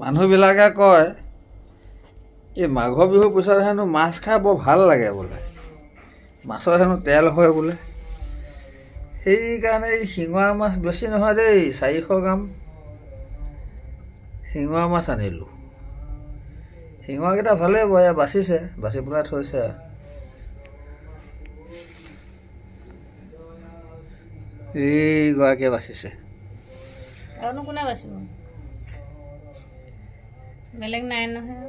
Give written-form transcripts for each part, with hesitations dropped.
মানুহবিলাকে কয় এই মাঘৰ বিহুৰ পিছত হেনো মাছ খাই বৰ ভাল লাগে বোলে, মাছৰ হেনো তেল হয় বোলে। সেইকাৰণে এই শিঙৰা মাছ বেছি নহয় দেই, 400 গ্ৰাম শিঙৰা মাছ আনিলোঁ। শিঙৰাকেইটা ভালেই বয়া বাচিছে, বাচি পেলাই থৈছে। এইগৰাকীয়ে বাচিছে। কোনে বাচিব? বেলেগ নাই নহয়।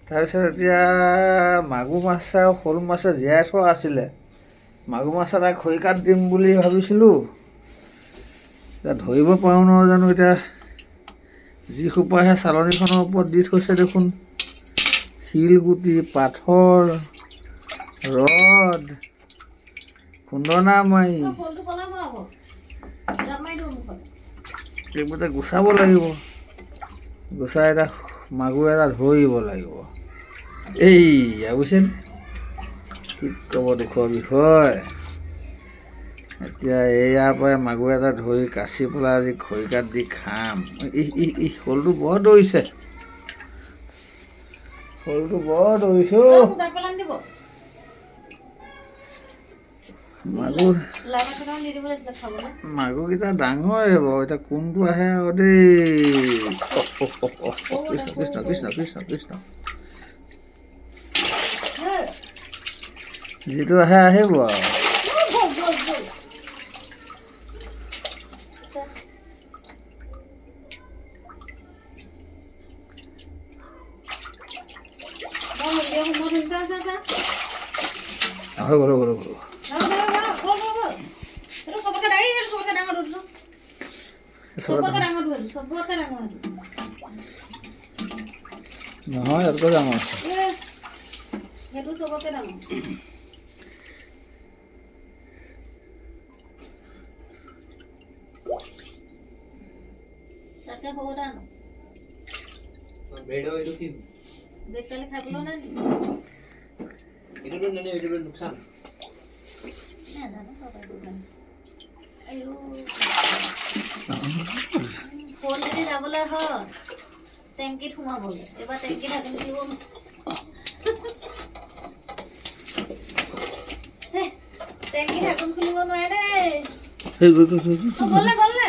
তাৰপিছত এতিয়া মাগুৰ মাছ আৰু শ'ল মাছে জীয়াই থোৱা আছিলে। মাগুৰ মাছ এটা খৰিকাত দিম বুলি ভাবিছিলোঁ, এতিয়া ধৰিব পাৰোঁ ন জানো। এতিয়া যিসোপাহে চালনীখনৰ ওপৰত দি থৈছে দেখোন, শিলগুটি, পাথৰ, ৰদ, খুন্দনা মাৰি এইবোৰতে গুচাব লাগিব। গুচাই এটা মাগুৰ এটা ধৰিব লাগিব। এইয়া বুজিছেনে, কি ক'ব দুখৰ বিষয়। এতিয়া ইয়াৰ পৰাই মাগুৰ এটা ধৰি কাচি পেলাই আজি খৰিকাত দি খাম। শ'লটো বৰ দৌৰিছে, শ'লটো বৰ দৌৰিছে। মাগুৰকেইটা ডাঙৰে বাৰু, এতিয়া কোনটো আহে আৰু দেই। কৃষ্ণ কৃষ্ণ কৃষ্ণ কৃষ্ণ, যিটো আহে আহিব আৰু। হৈ গ'ল হৈ গ'ল। নহয় ইয়াতকৈ ডাঙৰ আছে। যাবলৈ হয় টেংকিত সোমাবগে, এবাৰ টেংকিত ঢাকন খুলিব। টেংকিত ঢাকন খুলিব নোৱাৰে দেই। গ'লে গ'লে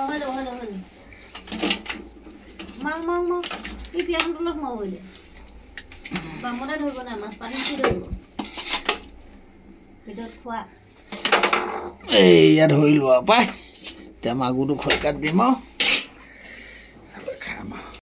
হৈ যাব হৈ যাব। মাং মাং মাং ই পিয়াখন তলত সোমাব এতিয়া। বামতে ধৰিব নাই মাছ, পানী কি ধৰিব ভিতৰত খোৱা। এইয়া ধৰিলোঁ আৰু পাই, এতিয়া মাগুৰটো খৰিকাত দিম আৰু।